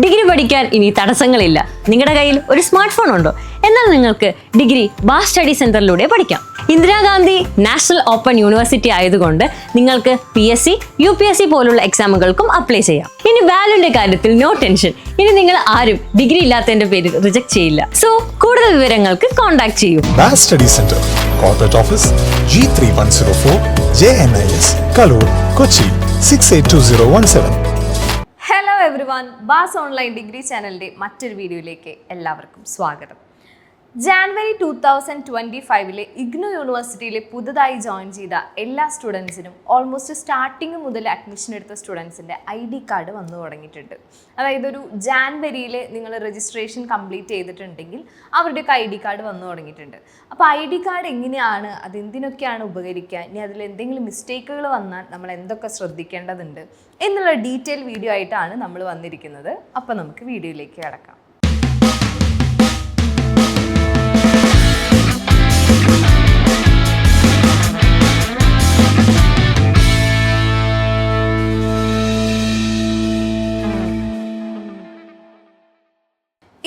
Degree പഠിക്കാൻ ഇനി തടസ്സങ്ങളില്ല. നിങ്ങളുടെ കയ്യിൽ ഒരു സ്മാർട്ട് ഫോൺ ഉണ്ടോ? എന്നാൽ നിങ്ങൾക്ക് ഡിഗ്രി ബാസ് സ്റ്റഡി സെന്ററിലൂടെ പഠിക്കാം. ഇന്ദിരാഗാന്ധി നാഷണൽ ഓപ്പൺ യൂണിവേഴ്സിറ്റി ആയതുകൊണ്ട് നിങ്ങൾക്ക് PSC, UPSC പോലുള്ള എക്സാമുകൾക്കും അപ്ലൈ ചെയ്യാം. ഇനി വാല്യൂന്റെ കാര്യത്തിൽ നോ ടെൻഷൻ. ഇനി നിങ്ങൾ ആരും ഡിഗ്രി ഇല്ലാത്തതിന്റെ പേരിൽ റിജക്ട് ചെയ്യില്ല. സോ കൂടുതൽ വിവരങ്ങൾക്ക് കോൺടാക്ട് ചെയ്യൂ. ബാസ് study centre, corporate office, G3104, JNIS, Kaloor, Kochi 682017. Hello everyone, ബാസ് ഓൺലൈൻ ഡിഗ്രി ചാനലിൻ്റെ മറ്റൊരു വീഡിയോയിലേക്ക് എല്ലാവർക്കും സ്വാഗതം. ജാനുവരി 2025 ഇഗ്നു യൂണിവേഴ്സിറ്റിയിൽ പുതുതായി ജോയിൻ ചെയ്ത എല്ലാ സ്റ്റുഡൻസിനും ഓൾമോസ്റ്റ് സ്റ്റാർട്ടിങ് മുതൽ അഡ്മിഷൻ എടുത്ത സ്റ്റുഡൻസിൻ്റെ ID കാർഡ് വന്നു തുടങ്ങിയിട്ടുണ്ട്. അതായത് ഒരു ജാനുവരിയിൽ നിങ്ങൾ രജിസ്ട്രേഷൻ കംപ്ലീറ്റ് ചെയ്തിട്ടുണ്ടെങ്കിൽ അവരുടെയൊക്കെ ID കാർഡ് വന്നു തുടങ്ങിയിട്ടുണ്ട്. അപ്പോൾ ID കാർഡ് എങ്ങനെയാണ്, അതെന്തിനൊക്കെയാണ് ഉപകരിക്കുക, ഇനി അതിൽ എന്തെങ്കിലും മിസ്റ്റേക്കുകൾ വന്നാൽ നമ്മൾ എന്തൊക്കെ ശ്രദ്ധിക്കേണ്ടതുണ്ട് എന്നുള്ള ഡീറ്റെയിൽ വീഡിയോ ആയിട്ടാണ് നമ്മൾ വന്നിരിക്കുന്നത്. അപ്പോൾ നമുക്ക് വീഡിയോയിലേക്ക് കടക്കാം.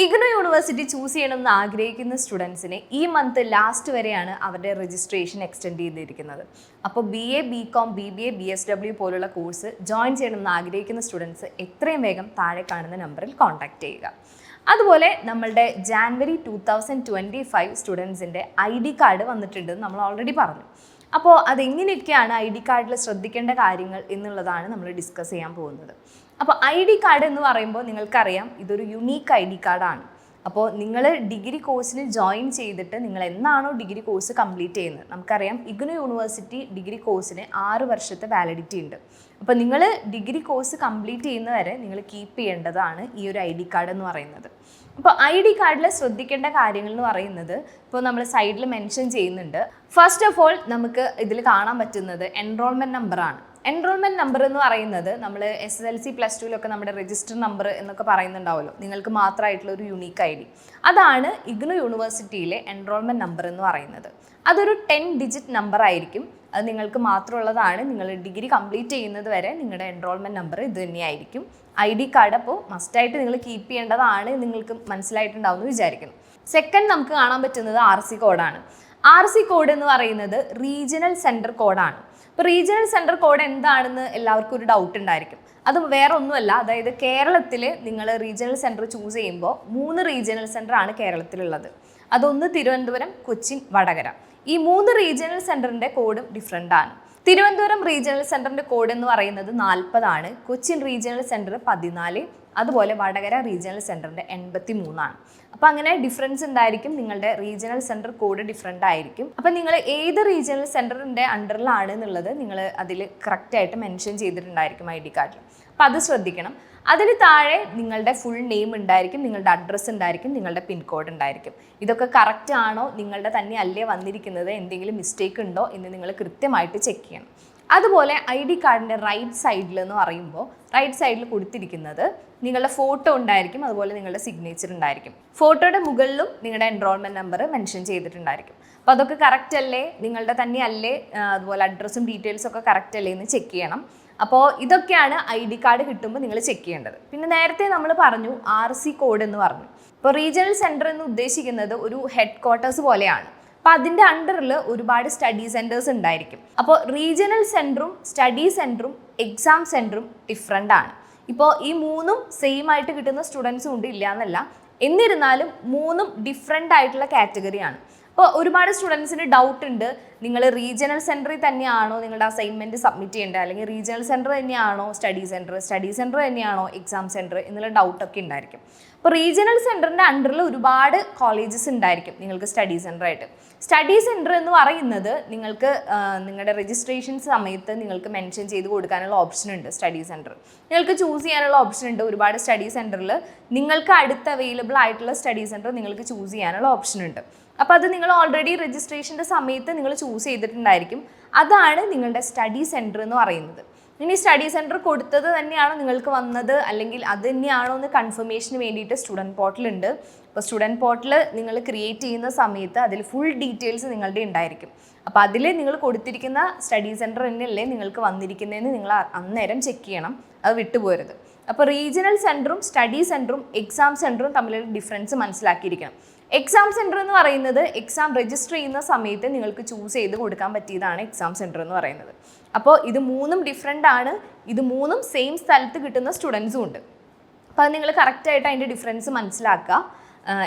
ഇഗ്നു യൂണിവേഴ്സിറ്റി ചൂസ് ചെയ്യണമെന്ന് ആഗ്രഹിക്കുന്ന സ്റ്റുഡൻസിന് ഈ മന്ത് ലാസ്റ്റ് വരെയാണ് അവരുടെ രജിസ്ട്രേഷൻ എക്സ്റ്റെൻഡ് ചെയ്തിരിക്കുന്നത്. അപ്പോൾ BA, BCom, BBA, BSW പോലുള്ള കോഴ്സ് ജോയിൻ ചെയ്യണമെന്ന് ആഗ്രഹിക്കുന്ന സ്റ്റുഡൻസ് എത്രയും വേഗം താഴെ കാണുന്ന നമ്പറിൽ കോൺടാക്ട് ചെയ്യുക. അതുപോലെ നമ്മളുടെ ജാനുവരി 2025 സ്റ്റുഡൻസിൻ്റെ ID കാർഡ് വന്നിട്ടുണ്ടെന്ന് നമ്മൾ ഓൾറെഡി പറഞ്ഞു. അപ്പോൾ അതെങ്ങനെയൊക്കെയാണ് ID കാർഡിൽ ശ്രദ്ധിക്കേണ്ട കാര്യങ്ങൾ എന്നുള്ളതാണ് നമ്മൾ ഡിസ്കസ് ചെയ്യാൻ പോകുന്നത്. അപ്പോൾ ID കാർഡ് എന്ന് പറയുമ്പോൾ നിങ്ങൾക്കറിയാം, ഇതൊരു യുണീക്ക് ID കാർഡാണ്. അപ്പോൾ നിങ്ങൾ ഡിഗ്രി കോഴ്സിന് ജോയിൻ ചെയ്തിട്ട് നിങ്ങൾ എന്നാണോ ഡിഗ്രി കോഴ്സ് കംപ്ലീറ്റ് ചെയ്യുന്നത്, നമുക്കറിയാം ഇഗ്നു യൂണിവേഴ്സിറ്റി ഡിഗ്രി കോഴ്സിന് 6 വർഷത്തെ വാലിഡിറ്റി ഉണ്ട്. അപ്പോൾ നിങ്ങൾ ഡിഗ്രി കോഴ്സ് കംപ്ലീറ്റ് ചെയ്യുന്നവരെ നിങ്ങൾ കീപ്പ് ചെയ്യേണ്ടതാണ് ഈ ഒരു ID കാർഡ് എന്ന് പറയുന്നത്. അപ്പോൾ ID കാർഡിൽ ശ്രദ്ധിക്കേണ്ട കാര്യങ്ങൾ എന്ന് പറയുന്നത് ഇപ്പോൾ നമ്മൾ സൈഡിൽ മെൻഷൻ ചെയ്യുന്നുണ്ട്. ഫസ്റ്റ് ഓഫ് ഓൾ നമുക്ക് ഇതിൽ കാണാൻ പറ്റുന്നത് എൻറോൾമെൻറ്റ് നമ്പറാണ്. എൻറോൾമെൻറ്റ് നമ്പർ എന്ന് പറയുന്നത് നമ്മൾ SSLC +2 നമ്മുടെ രജിസ്റ്റർ നമ്പർ എന്നൊക്കെ പറയുന്നുണ്ടാവുമല്ലോ, നിങ്ങൾക്ക് മാത്രമായിട്ടുള്ള ഒരു യുണീക്ക് ID. അതാണ് ഇഗ്നു യൂണിവേഴ്സിറ്റിയിലെ എൻറോൾമെൻറ്റ് നമ്പർ എന്ന് പറയുന്നത്. അതൊരു 10 ഡിജിറ്റ് നമ്പർ ആയിരിക്കും. അത് നിങ്ങൾക്ക് മാത്രമുള്ളതാണ്. നിങ്ങൾ ഡിഗ്രി കംപ്ലീറ്റ് ചെയ്യുന്നത് വരെ നിങ്ങളുടെ എൻറോൾമെൻറ്റ് നമ്പർ ഇത് തന്നെയായിരിക്കും. ID കാർഡ് അപ്പോൾ മസ്റ്റായിട്ട് നിങ്ങൾ കീപ്പ് ചെയ്യേണ്ടതാണ്. നിങ്ങൾക്ക് മനസ്സിലായിട്ടുണ്ടാവും എന്ന് വിചാരിക്കുന്നു. സെക്കൻഡ് നമുക്ക് കാണാൻ പറ്റുന്നത് RC കോഡാണ്. RC കോഡ് എന്ന് പറയുന്നത് റീജിയണൽ സെൻറ്റർ കോഡാണ്. ഇപ്പോൾ റീജിയണൽ സെൻറ്റർ കോഡ് എന്താണെന്ന് എല്ലാവർക്കും ഒരു ഡൗട്ട് ഉണ്ടായിരിക്കും. അത് വേറെ ഒന്നുമല്ല, അതായത് കേരളത്തിൽ നിങ്ങൾ റീജിയണൽ സെൻറ്റർ ചൂസ് ചെയ്യുമ്പോൾ 3 റീജിയണൽ സെൻറ്ററാണ് കേരളത്തിലുള്ളത്. അതൊന്ന് തിരുവനന്തപുരം, കൊച്ചിൻ, വടകര. ഈ 3 റീജിയണൽ സെൻറ്ററിൻ്റെ കോഡും ഡിഫറെൻ്റ് ആണ്. തിരുവനന്തപുരം റീജിയണൽ സെൻറ്ററിൻ്റെ കോഡ് എന്ന് പറയുന്നത് 40 ആണ്. കൊച്ചിൻ റീജിയണൽ സെൻറ്റർ 14, അതുപോലെ വടകര റീജിയണൽ സെൻറ്ററിൻ്റെ 83 ആണ്. അപ്പോൾ അങ്ങനെ ഡിഫറൻസ് ഉണ്ടായിരിക്കും. നിങ്ങളുടെ റീജിയണൽ സെൻറ്റർ കോഡ് ഡിഫറെൻ്റ് ആയിരിക്കും. അപ്പോൾ നിങ്ങൾ ഏത് റീജിയണൽ സെൻറ്ററിൻ്റെ അണ്ടറിലാണ് എന്നുള്ളത് നിങ്ങൾ അതിൽ കറക്റ്റായിട്ട് മെൻഷൻ ചെയ്തിട്ടുണ്ടായിരിക്കും ID കാർഡിൽ. അപ്പോൾ അത് ശ്രദ്ധിക്കണം. അതിന് താഴെ നിങ്ങളുടെ ഫുൾ നെയിം ഉണ്ടായിരിക്കും, നിങ്ങളുടെ അഡ്രസ്സ് ഉണ്ടായിരിക്കും, നിങ്ങളുടെ പിൻകോഡ് ഉണ്ടായിരിക്കും. ഇതൊക്കെ കറക്റ്റ് ആണോ, നിങ്ങളുടെ തന്നെ അല്ലേ വന്നിരിക്കുന്നത്, എന്തെങ്കിലും മിസ്റ്റേക്ക് ഉണ്ടോ എന്ന് നിങ്ങൾ കൃത്യമായിട്ട് ചെക്ക് ചെയ്യണം. അതുപോലെ ID കാർഡിൻ്റെ റൈറ്റ് സൈഡിൽ എന്ന് പറയുമ്പോൾ റൈറ്റ് സൈഡിൽ കൊടുത്തിരിക്കുന്നത് നിങ്ങളുടെ ഫോട്ടോ ഉണ്ടായിരിക്കും, അതുപോലെ നിങ്ങളുടെ സിഗ്നേച്ചർ ഉണ്ടായിരിക്കും. ഫോട്ടോയുടെ മുകളിലും നിങ്ങളുടെ എൻറോൾമെൻറ്റ് നമ്പർ മെൻഷൻ ചെയ്തിട്ടുണ്ടായിരിക്കും. അപ്പോൾ അതൊക്കെ കറക്റ്റ് അല്ലേ, നിങ്ങളുടെ തന്നെ അല്ലേ, അതുപോലെ അഡ്രസ്സും ഡീറ്റെയിൽസും ഒക്കെ കറക്റ്റ് അല്ലേ എന്ന് ചെക്ക് ചെയ്യണം. അപ്പോൾ ഇതൊക്കെയാണ് ID കാർഡ് കിട്ടുമ്പോൾ നിങ്ങൾ ചെക്ക് ചെയ്യേണ്ടത്. പിന്നെ നേരത്തെ നമ്മൾ പറഞ്ഞു RC കോഡ് എന്ന് പറഞ്ഞു. ഇപ്പോൾ റീജിയണൽ സെൻറ്റർ എന്ന് ഉദ്ദേശിക്കുന്നത് ഒരു ഹെഡ് ക്വാർട്ടേഴ്സ് പോലെയാണ്. അപ്പോൾ അതിൻ്റെ അണ്ടറിൽ ഒരുപാട് സ്റ്റഡി സെൻറ്റേഴ്സ് ഉണ്ടായിരിക്കും. അപ്പോൾ റീജിയണൽ സെൻറ്ററും സ്റ്റഡി സെൻറ്ററും എക്സാം സെൻറ്ററും ഡിഫറെൻ്റ് ആണ്. ഇപ്പോൾ ഈ 3ഉം സെയിം ആയിട്ട് കിട്ടുന്ന സ്റ്റുഡൻസും ഉണ്ട്, ഇല്ല എന്നല്ല. എന്നിരുന്നാലും 3ഉം ഡിഫറെൻ്റ് ആയിട്ടുള്ള കാറ്റഗറിയാണ്. അപ്പോൾ ഒരുപാട് സ്റ്റുഡൻസിന് ഡൗട്ട് ഉണ്ട്, നിങ്ങൾ റീജിയണൽ സെൻറ്ററിൽ തന്നെയാണോ നിങ്ങളുടെ അസൈൻമെൻറ്റ് സബ്മിറ്റ് ചെയ്യേണ്ടത്, അല്ലെങ്കിൽ റീജിയണൽ സെൻറ്റർ തന്നെയാണോ സ്റ്റഡി സെൻറ്റർ തന്നെയാണോ എക്സാം സെൻറ്റർ എന്നുള്ള ഡൗട്ടൊക്കെ ഉണ്ടായിരിക്കും. അപ്പോൾ റീജിയണൽ സെൻറ്ററിൻ്റെ അണ്ടറിൽ ഒരുപാട് കോളേജസ് ഉണ്ടായിരിക്കും നിങ്ങൾക്ക് സ്റ്റഡി സെൻറ്ററായിട്ട്. സ്റ്റഡി സെൻറ്റർ എന്ന് പറയുന്നത് നിങ്ങൾക്ക് നിങ്ങളുടെ രജിസ്ട്രേഷൻ സമയത്ത് നിങ്ങൾക്ക് മെൻഷൻ ചെയ്ത് കൊടുക്കാനുള്ള ഓപ്ഷൻ ഉണ്ട്. സ്റ്റഡി സെൻറ്റർ നിങ്ങൾക്ക് ചൂസ് ചെയ്യാനുള്ള ഓപ്ഷൻ ഉണ്ട്. ഒരുപാട് സ്റ്റഡി സെൻറ്ററിൽ നിങ്ങൾക്ക് അടുത്ത് അവൈലബിൾ ആയിട്ടുള്ള സ്റ്റഡി സെൻറ്റർ നിങ്ങൾക്ക് ചൂസ് ചെയ്യാനുള്ള ഓപ്ഷൻ ഉണ്ട്. അപ്പോൾ അത് നിങ്ങൾ ഓൾറെഡി രജിസ്ട്രേഷൻ്റെ സമയത്ത് നിങ്ങൾ ചൂസ് ചെയ്തിട്ടുണ്ടായിരിക്കും. അതാണ് നിങ്ങളുടെ സ്റ്റഡി സെൻറ്റർ എന്ന് പറയുന്നത്. ഇനി സ്റ്റഡി സെൻറ്റർ കൊടുത്തത് തന്നെയാണോ നിങ്ങൾക്ക് വന്നത്, അല്ലെങ്കിൽ അത് തന്നെയാണോ എന്ന് കൺഫർമേഷന് വേണ്ടിയിട്ട് സ്റ്റുഡൻറ്റ് പോർട്ടൽ ഉണ്ട്. അപ്പോൾ സ്റ്റുഡൻറ്റ് പോർട്ടൽ നിങ്ങൾ ക്രിയേറ്റ് ചെയ്യുന്ന സമയത്ത് അതിൽ ഫുൾ ഡീറ്റെയിൽസ് നിങ്ങളുടെ ഉണ്ടായിരിക്കും. അപ്പോൾ അതിൽ നിങ്ങൾ കൊടുത്തിരിക്കുന്ന സ്റ്റഡി സെൻറ്റർ തന്നെയല്ലേ നിങ്ങൾക്ക് വന്നിരിക്കുന്നതെന്ന് നിങ്ങൾ അന്നേരം ചെക്ക് ചെയ്യണം, അത് വിട്ടുപോകരുത്. അപ്പോൾ റീജിയണൽ സെൻറ്ററും സ്റ്റഡി സെൻറ്ററും എക്സാം സെൻറ്ററും തമ്മിലുള്ള ഡിഫറൻസ് മനസ്സിലാക്കിയിരിക്കണം. എക്സാം സെൻറ്റർ എന്ന് പറയുന്നത് എക്സാം രജിസ്റ്റർ ചെയ്യുന്ന സമയത്ത് നിങ്ങൾക്ക് ചൂസ് ചെയ്ത് കൊടുക്കാൻ പറ്റിയതാണ് എക്സാം സെൻറ്റർ എന്ന് പറയുന്നത്. അപ്പോൾ ഇത് മൂന്നും ഡിഫറെൻ്റ് ആണ്. ഇത് മൂന്നും സെയിം സ്ഥലത്ത് കിട്ടുന്ന സ്റ്റുഡൻസും ഉണ്ട്. അപ്പോൾ അത് നിങ്ങൾ കറക്റ്റായിട്ട് അതിൻ്റെ ഡിഫറൻസ് മനസ്സിലാക്കുക.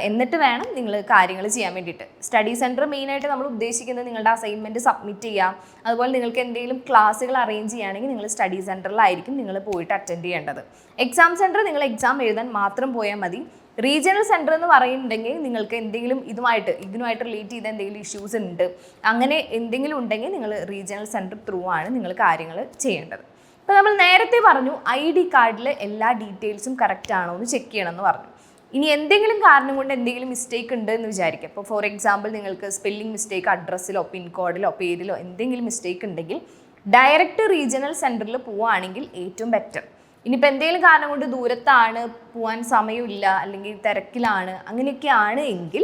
എന്നിട്ട് വേണം നിങ്ങൾ കാര്യങ്ങൾ ചെയ്യാൻ വേണ്ടിയിട്ട്. സ്റ്റഡി സെൻറ്റർ മെയിനായിട്ട് നമ്മൾ ഉദ്ദേശിക്കുന്നത് നിങ്ങളുടെ അസൈൻമെൻറ്റ് സബ്മിറ്റ് ചെയ്യാം. അതുപോലെ നിങ്ങൾക്ക് എന്തെങ്കിലും ക്ലാസ്സുകൾ അറേഞ്ച് ചെയ്യുകയാണെങ്കിൽ നിങ്ങൾ സ്റ്റഡി സെൻറ്ററിലായിരിക്കും നിങ്ങൾ പോയിട്ട് അറ്റൻഡ് ചെയ്യേണ്ടത്. എക്സാം സെൻറ്റർ നിങ്ങൾ എക്സാം എഴുതാൻ മാത്രം പോയാൽ മതി. റീജിയണൽ സെൻറ്റർ എന്ന് പറയുന്നുണ്ടെങ്കിൽ നിങ്ങൾക്ക് എന്തെങ്കിലും ഇതുമായിട്ട് റിലേറ്റ് ചെയ്ത എന്തെങ്കിലും ഇഷ്യൂസ് ഉണ്ട്, അങ്ങനെ എന്തെങ്കിലും ഉണ്ടെങ്കിൽ നിങ്ങൾ റീജിയണൽ സെൻറ്റർ ത്രൂ ആണ് നിങ്ങൾ കാര്യങ്ങൾ ചെയ്യേണ്ടത്. അപ്പോൾ നമ്മൾ നേരത്തെ പറഞ്ഞു ID കാർഡിൽ എല്ലാ ഡീറ്റെയിൽസും കറക്റ്റ് ആണോ എന്ന് ചെക്ക് ചെയ്യണമെന്ന് പറഞ്ഞു. ഇനി എന്തെങ്കിലും കാരണം കൊണ്ട് എന്തെങ്കിലും മിസ്റ്റേക്ക് ഉണ്ട് എന്ന് വിചാരിക്കുക. ഇപ്പോൾ ഫോർ എക്സാമ്പിൾ നിങ്ങൾക്ക് സ്പെല്ലിംഗ് മിസ്റ്റേക്ക് അഡ്രസ്സിലോ പിൻകോഡിലോ പേരിലോ എന്തെങ്കിലും മിസ്റ്റേക്ക് ഉണ്ടെങ്കിൽ ഡയറക്റ്റ് റീജിയണൽ സെൻറ്ററിൽ പോവുകയാണെങ്കിൽ ഏറ്റവും ബെറ്റർ. ഇനിയിപ്പോൾ എന്തെങ്കിലും കാരണം കൊണ്ട് ദൂരത്താണ്, പോകാൻ സമയമില്ല, അല്ലെങ്കിൽ തിരക്കിലാണ്, അങ്ങനെയൊക്കെയാണ് എങ്കിൽ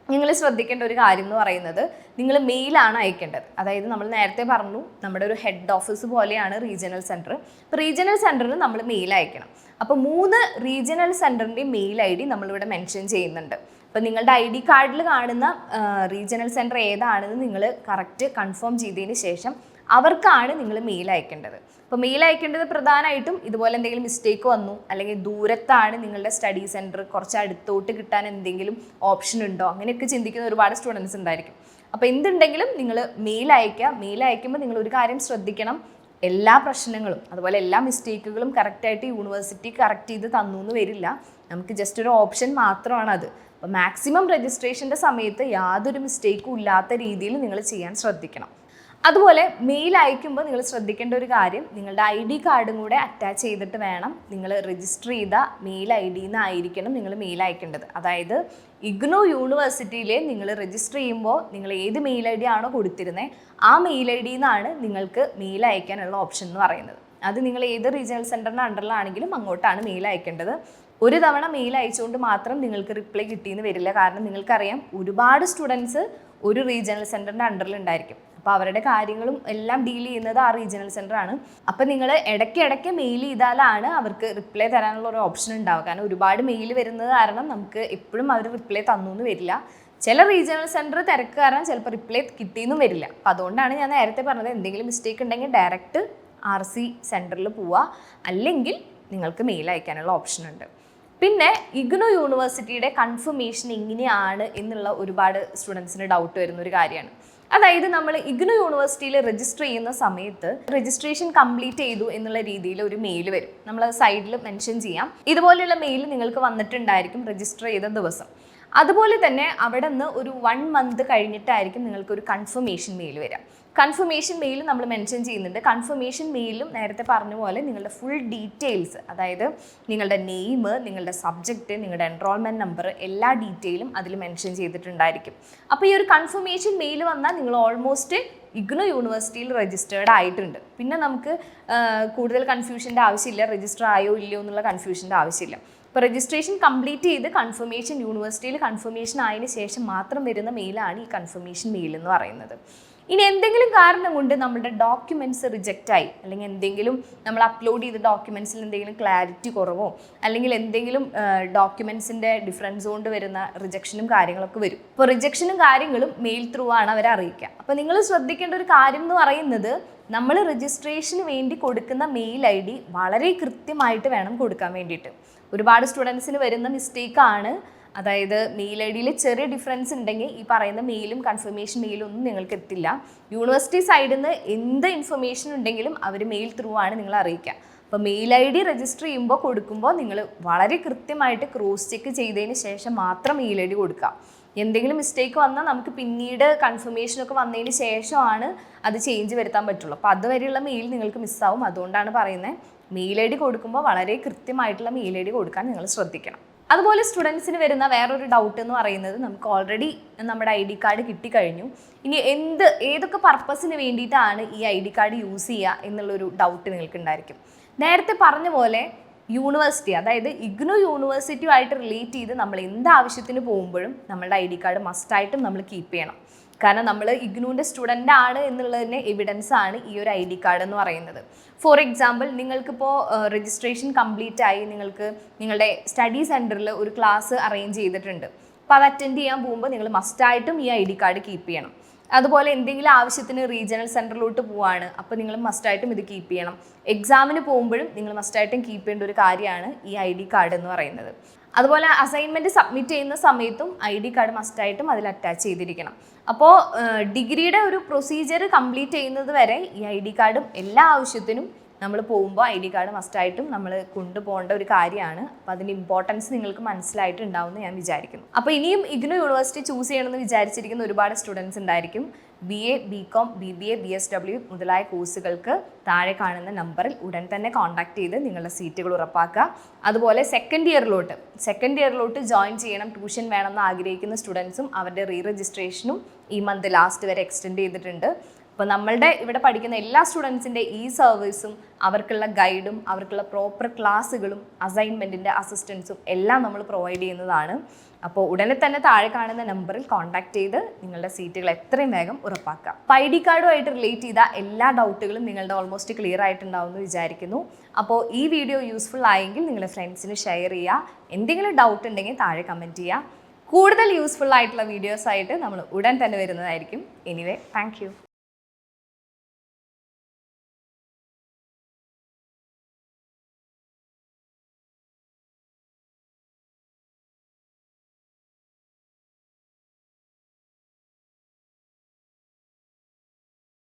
നിങ്ങൾ ശ്രദ്ധിക്കേണ്ട ഒരു കാര്യം എന്ന് പറയുന്നത് നിങ്ങൾ മെയിലാണ് അയക്കേണ്ടത്. അതായത് നമ്മൾ നേരത്തെ പറഞ്ഞു നമ്മുടെ ഒരു ഹെഡ് ഓഫീസ് പോലെയാണ് റീജിയണൽ സെൻറ്റർ. അപ്പോൾ റീജിയണൽ സെൻറ്ററിന് നമ്മൾ മെയിൽ അയക്കണം. അപ്പോൾ 3 റീജിയണൽ സെൻറ്ററിൻ്റെ മെയിൽ ID നമ്മളിവിടെ മെൻഷൻ ചെയ്യുന്നുണ്ട്. അപ്പോൾ നിങ്ങളുടെ ID കാർഡിൽ കാണുന്ന റീജിയണൽ സെൻറ്റർ ഏതാണെന്ന് നിങ്ങൾ കറക്റ്റ് കൺഫേം ചെയ്തതിന് ശേഷം അവർക്കാണ് നിങ്ങൾ മെയിൽ അയക്കേണ്ടത്. അപ്പോൾ മെയിൽ അയക്കേണ്ടത് പ്രധാനമായിട്ടും ഇതുപോലെ എന്തെങ്കിലും മിസ്റ്റേക്ക് വന്നു, അല്ലെങ്കിൽ ദൂരത്താണ് നിങ്ങളുടെ സ്റ്റഡി സെൻറ്റർ, കുറച്ച് അടുത്തോട്ട് കിട്ടാൻ എന്തെങ്കിലും ഓപ്ഷൻ ഉണ്ടോ, അങ്ങനെയൊക്കെ ചിന്തിക്കുന്ന ഒരുപാട് സ്റ്റുഡൻസ് ഉണ്ടായിരിക്കും. അപ്പോൾ എന്തുണ്ടെങ്കിലും നിങ്ങൾ മെയിൽ അയക്കുക. മെയിൽ അയക്കുമ്പോൾ നിങ്ങൾ ഒരു കാര്യം ശ്രദ്ധിക്കണം, എല്ലാ പ്രശ്നങ്ങളും അതുപോലെ എല്ലാ മിസ്റ്റേക്കുകളും കറക്റ്റായിട്ട് യൂണിവേഴ്സിറ്റി കറക്റ്റ് ചെയ്ത് തന്നു എന്ന് വരില്ല. നമുക്ക് ജസ്റ്റ് ഒരു ഓപ്ഷൻ മാത്രമാണ് അത്. അപ്പോൾ മാക്സിമം രജിസ്ട്രേഷൻ്റെ സമയത്ത് യാതൊരു മിസ്റ്റേക്കും ഇല്ലാത്ത രീതിയിൽ നിങ്ങൾ ചെയ്യാൻ ശ്രദ്ധിക്കണം. അതുപോലെ മെയിൽ അയക്കുമ്പോൾ നിങ്ങൾ ശ്രദ്ധിക്കേണ്ട ഒരു കാര്യം, നിങ്ങളുടെ ID കാർഡും കൂടെ അറ്റാച്ച് ചെയ്തിട്ട് വേണം നിങ്ങൾ രജിസ്റ്റർ ചെയ്ത മെയിൽ ID നിന്നായിരിക്കണം നിങ്ങൾ മെയിൽ അയക്കേണ്ടത്. അതായത് IGNOU യൂണിവേഴ്സിറ്റിയിൽ നിങ്ങൾ രജിസ്റ്റർ ചെയ്യുമ്പോൾ നിങ്ങൾ ഏത് മെയിൽ ID ആണോ കൊടുത്തിരുന്നത് ആ മെയിൽ ID നിന്നാണ് നിങ്ങൾക്ക് മെയിൽ അയക്കാനുള്ള ഓപ്ഷൻ എന്ന് പറയുന്നത്. അത് നിങ്ങൾ ഏത് റീജിയണൽ സെൻറ്ററിൻ്റെ അണ്ടറിലാണെങ്കിലും അങ്ങോട്ടാണ് മെയിൽ അയക്കേണ്ടത്. ഒരു തവണ മെയിൽ അയച്ചുകൊണ്ട് മാത്രം നിങ്ങൾക്ക് റിപ്ലൈ കിട്ടിയെന്ന് വരില്ല. കാരണം നിങ്ങൾക്കറിയാം ഒരുപാട് സ്റ്റുഡൻസ് ഒരു റീജിയണൽ സെൻറ്ററിൻ്റെ അണ്ടറിൽ ഉണ്ടായിരിക്കും. അപ്പോൾ അവരുടെ കാര്യങ്ങളും എല്ലാം ഡീൽ ചെയ്യുന്നത് ആ റീജിയണൽ സെൻറ്റർ ആണ്. അപ്പോൾ നിങ്ങൾ ഇടയ്ക്കിടയ്ക്ക് മെയിൽ ചെയ്താലാണ് അവർക്ക് റിപ്ലൈ തരാനുള്ള ഒരു ഓപ്ഷൻ ഉണ്ടാവുക. കാരണം ഒരുപാട് മെയിൽ വരുന്നത് കാരണം നമുക്ക് എപ്പോഴും അവർ റിപ്ലൈ തന്നു എന്ന് വരില്ല. ചില റീജിയണൽ സെൻറ്റർ തിരക്ക് കാരണം ചിലപ്പോൾ റിപ്ലൈ കിട്ടിയെന്നും വരില്ല. അപ്പോൾ അതുകൊണ്ടാണ് ഞാൻ നേരത്തെ പറഞ്ഞത്, എന്തെങ്കിലും മിസ്റ്റേക്ക് ഉണ്ടെങ്കിൽ ഡയറക്റ്റ് RC സെൻറ്ററിൽ പോവുക, അല്ലെങ്കിൽ നിങ്ങൾക്ക് മെയിൽ അയക്കാനുള്ള ഓപ്ഷൻ ഉണ്ട്. പിന്നെ IGNOU യൂണിവേഴ്സിറ്റിയുടെ കൺഫർമേഷൻ എങ്ങനെയാണ് എന്നുള്ള ഒരുപാട് സ്റ്റുഡൻസിന് ഡൗട്ട് വരുന്ന ഒരു കാര്യമാണ്. അതായത് നമ്മൾ IGNOU യൂണിവേഴ്സിറ്റിയിൽ രജിസ്റ്റർ ചെയ്യുന്ന സമയത്ത് രജിസ്ട്രേഷൻ കംപ്ലീറ്റ് ചെയ്തു എന്നുള്ള രീതിയിൽ ഒരു മെയിൽ വരും. നമ്മൾ സൈഡിൽ മെൻഷൻ ചെയ്യാം. ഇതുപോലെയുള്ള മെയിൽ നിങ്ങൾക്ക് വന്നിട്ടുണ്ടായിരിക്കും രജിസ്റ്റർ ചെയ്ത ദിവസം. അതുപോലെ തന്നെ അവിടെ നിന്ന് ഒരു 1 month കഴിഞ്ഞിട്ടായിരിക്കും നിങ്ങൾക്കൊരു കൺഫർമേഷൻ മെയിൽ വരിക. കൺഫർമേഷൻ മെയിൽ നമ്മൾ മെൻഷൻ ചെയ്യുന്നുണ്ട്. കൺഫർമേഷൻ മെയിലും നേരത്തെ പറഞ്ഞ പോലെ നിങ്ങളുടെ ഫുൾ ഡീറ്റെയിൽസ്, അതായത് നിങ്ങളുടെ നെയിം, നിങ്ങളുടെ സബ്ജക്റ്റ്, നിങ്ങളുടെ എൻറോൾമെൻറ്റ് നമ്പർ, എല്ലാ ഡീറ്റെയിലും അതിൽ മെൻഷൻ ചെയ്തിട്ടുണ്ടായിരിക്കും. അപ്പോൾ ഈ ഒരു കൺഫർമേഷൻ മെയിൽ വന്നാൽ നിങ്ങൾ ഓൾമോസ്റ്റ് IGNOU യൂണിവേഴ്സിറ്റിയിൽ രജിസ്റ്റേർഡ് ആയിട്ടുണ്ട്. പിന്നെ നമുക്ക് കൂടുതൽ കൺഫ്യൂഷൻ്റെ ആവശ്യമില്ല, രജിസ്റ്റർ ആയോ ഇല്ലയോ എന്നുള്ള കൺഫ്യൂഷൻ്റെ ആവശ്യമില്ല. ഇപ്പോൾ രജിസ്ട്രേഷൻ കംപ്ലീറ്റ് ചെയ്ത് കൺഫർമേഷൻ യൂണിവേഴ്സിറ്റിയിൽ കൺഫർമേഷൻ ആയതിനു ശേഷം മാത്രം വരുന്ന മെയിലാണ് ഈ കൺഫർമേഷൻ മെയിൽ എന്ന് പറയുന്നത്. ഇനി എന്തെങ്കിലും കാരണം കൊണ്ട് നമ്മുടെ ഡോക്യുമെൻറ്റ്സ് റിജക്റ്റായി, അല്ലെങ്കിൽ എന്തെങ്കിലും നമ്മൾ അപ്ലോഡ് ചെയ്ത ഡോക്യുമെൻറ്റ്സിൽ എന്തെങ്കിലും ക്ലാരിറ്റി കുറവോ, അല്ലെങ്കിൽ എന്തെങ്കിലും ഡോക്യുമെൻറ്റ്സിൻ്റെ ഡിഫറൻസ് കൊണ്ട് വരുന്ന റിജക്ഷനും കാര്യങ്ങളൊക്കെ വരും. അപ്പോൾ റിജക്ഷനും കാര്യങ്ങളും മെയിൽ ത്രൂ ആണ് അവരെ അറിയിക്കുക. അപ്പോൾ നിങ്ങൾ ശ്രദ്ധിക്കേണ്ട ഒരു കാര്യം എന്ന് പറയുന്നത്, നമ്മൾ രജിസ്ട്രേഷന് വേണ്ടി കൊടുക്കുന്ന മെയിൽ ID വളരെ കൃത്യമായിട്ട് വേണം കൊടുക്കാൻ വേണ്ടിയിട്ട്. ഒരുപാട് സ്റ്റുഡൻസിന് വരുന്ന മിസ്റ്റേക്കാണ്, അതായത് മെയിൽ IDയിൽ ചെറിയ ഡിഫറൻസ് ഉണ്ടെങ്കിൽ ഈ പറയുന്ന മെയിലും കൺഫർമേഷൻ മെയിലും ഒന്നും നിങ്ങൾക്ക് എത്തില്ല. യൂണിവേഴ്സിറ്റി സൈഡിൽ നിന്ന് എന്ത് ഇൻഫർമേഷൻ ഉണ്ടെങ്കിലും അവർ മെയിൽ ത്രൂ ആണ് നിങ്ങൾ അറിയിക്കുക. അപ്പോൾ മെയിൽ ID രജിസ്റ്റർ ചെയ്യുമ്പോൾ കൊടുക്കുമ്പോൾ നിങ്ങൾ വളരെ കൃത്യമായിട്ട് ക്രോസ് ചെക്ക് ചെയ്തതിന് ശേഷം മാത്രം മെയിൽ ID കൊടുക്കുക. എന്തെങ്കിലും മിസ്റ്റേക്ക് വന്നാൽ നമുക്ക് പിന്നീട് കൺഫർമേഷനൊക്കെ വന്നതിന് ശേഷമാണ് അത് ചേഞ്ച് വരുത്താൻ പറ്റുള്ളൂ. അപ്പോൾ അതുവരെയുള്ള മെയിൽ നിങ്ങൾക്ക് മിസ്സാവും. അതുകൊണ്ടാണ് പറയുന്നത്, മെയിൽ ID കൊടുക്കുമ്പോൾ വളരെ കൃത്യമായിട്ടുള്ള മെയിൽ ID കൊടുക്കാൻ നിങ്ങൾ ശ്രദ്ധിക്കണം. അതുപോലെ സ്റ്റുഡൻസിന് വരുന്ന വേറൊരു ഡൗട്ട് എന്ന് പറയുന്നത്, നമുക്ക് ഓൾറെഡി നമ്മുടെ ID കാർഡ് കിട്ടിക്കഴിഞ്ഞു, ഇനി ഏതൊക്കെ പർപ്പസിന് വേണ്ടിയിട്ടാണ് ഈ ID കാർഡ് യൂസ് ചെയ്യുക എന്നുള്ളൊരു ഡൗട്ട് നിങ്ങൾക്ക് ഉണ്ടായിരിക്കും. നേരത്തെ പറഞ്ഞ പോലെ യൂണിവേഴ്സിറ്റി, അതായത് IGNOU യൂണിവേഴ്സിറ്റിയുമായിട്ട് റിലേറ്റ് ചെയ്ത് നമ്മൾ എന്ത് ആവശ്യത്തിന് പോകുമ്പോഴും നമ്മളുടെ ID കാർഡ് മസ്റ്റായിട്ടും നമ്മൾ കീപ്പ് ചെയ്യണം. കാരണം നമ്മൾ ഇഗ്നൂൻ്റെ സ്റ്റുഡൻ്റ് ആണ് എന്നുള്ളതിന് എവിഡൻസ് ആണ് ഈ ഒരു ID കാർഡ് എന്ന് പറയുന്നത്. ഫോർ എക്സാമ്പിൾ, നിങ്ങൾക്കിപ്പോൾ രജിസ്ട്രേഷൻ കംപ്ലീറ്റ് ആയി, നിങ്ങൾക്ക് നിങ്ങളുടെ സ്റ്റഡി സെൻറ്ററിൽ ഒരു ക്ലാസ് അറേഞ്ച് ചെയ്തിട്ടുണ്ട്. അപ്പോൾ അത് അറ്റൻഡ് ചെയ്യാൻ പോകുമ്പോൾ നിങ്ങൾ മസ്റ്റായിട്ടും ഈ ID കാർഡ് കീപ്പ് ചെയ്യണം. അതുപോലെ എന്തെങ്കിലും ആവശ്യത്തിന് റീജിയണൽ സെൻറ്ററിലോട്ട് പോവാണ്, അപ്പോൾ നിങ്ങൾ മസ്റ്റായിട്ടും ഇത് കീപ്പ് ചെയ്യണം. എക്സാമിന് പോകുമ്പോഴും നിങ്ങൾ മസ്റ്റായിട്ടും കീപ്പ് ചെയ്യേണ്ട ഒരു കാര്യമാണ് ഈ ID കാർഡ് എന്ന് പറയുന്നത്. അതുപോലെ അസൈൻമെൻറ്റ് സബ്മിറ്റ് ചെയ്യുന്ന സമയത്തും ID കാർഡ് മസ്റ്റായിട്ടും അതിൽ അറ്റാച്ച് ചെയ്തിരിക്കണം. അപ്പോൾ ഡിഗ്രിയുടെ ഒരു പ്രൊസീജിയർ കംപ്ലീറ്റ് ചെയ്യുന്നത് വരെ ഈ ID കാർഡും എല്ലാ ആവശ്യത്തിനും നമ്മൾ പോകുമ്പോൾ ID കാർഡ് മസ്റ്റായിട്ടും നമ്മൾ കൊണ്ടുപോകേണ്ട ഒരു കാര്യമാണ്. അപ്പോൾ അതിൻ്റെ ഇമ്പോർട്ടൻസ് നിങ്ങൾക്ക് മനസ്സിലായിട്ടുണ്ടാവുമെന്ന് ഞാൻ വിചാരിക്കുന്നു. അപ്പോൾ ഇനിയും ഇഗ്നു യൂണിവേഴ്സിറ്റി ചൂസ് ചെയ്യണമെന്ന് വിചാരിച്ചിരിക്കുന്ന ഒരുപാട് സ്റ്റുഡൻസ് ഉണ്ടായിരിക്കും. BA, BCom, BBA, BSW മുതലായ കോഴ്സുകൾക്ക് താഴെ കാണുന്ന നമ്പറിൽ ഉടൻ തന്നെ കോൺടാക്ട് ചെയ്ത് നിങ്ങളുടെ സീറ്റുകൾ ഉറപ്പാക്കുക. അതുപോലെ സെക്കൻഡ് ഇയറിലോട്ട് ജോയിൻ ചെയ്യണം, ട്യൂഷൻ വേണമെന്ന് ആഗ്രഹിക്കുന്ന സ്റ്റുഡൻസും അവരുടെ രജിസ്ട്രേഷനും ഈ മന്ത് ലാസ്റ്റ് വരെ എക്സ്റ്റെൻഡ് ചെയ്തിട്ടുണ്ട്. അപ്പോൾ നമ്മളുടെ ഇവിടെ പഠിക്കുന്ന എല്ലാ സ്റ്റുഡൻസിൻ്റെ ഈ സർവീസും അവർക്കുള്ള ഗൈഡും അവർക്കുള്ള പ്രോപ്പർ ക്ലാസ്സുകളും അസൈൻമെൻറ്റിൻ്റെ അസിസ്റ്റൻസും എല്ലാം നമ്മൾ പ്രൊവൈഡ് ചെയ്യുന്നതാണ്. അപ്പോൾ ഉടനെ തന്നെ താഴെ കാണുന്ന നമ്പറിൽ കോൺടാക്ട് ചെയ്ത് നിങ്ങളുടെ സീറ്റുകൾ എത്രയും വേഗം ഉറപ്പാക്കുക. അപ്പോൾ ID കാർഡുമായിട്ട് റിലേറ്റ് ചെയ്ത എല്ലാ ഡൗട്ടുകളും നിങ്ങളുടെ ഓൾമോസ്റ്റ് ക്ലിയർ ആയിട്ടുണ്ടാവുമെന്ന് വിചാരിക്കുന്നു. അപ്പോൾ ഈ വീഡിയോ യൂസ്ഫുൾ ആയെങ്കിൽ നിങ്ങളുടെ ഫ്രണ്ട്സിന് ഷെയർ ചെയ്യുക. എന്തെങ്കിലും ഡൗട്ട് ഉണ്ടെങ്കിൽ താഴെ കമൻറ്റ് ചെയ്യുക. കൂടുതൽ യൂസ്ഫുൾ ആയിട്ടുള്ള വീഡിയോസ് ആയിട്ട് നമ്മൾ ഉടൻ തന്നെ വരുന്നതായിരിക്കും. Anyway, thank you.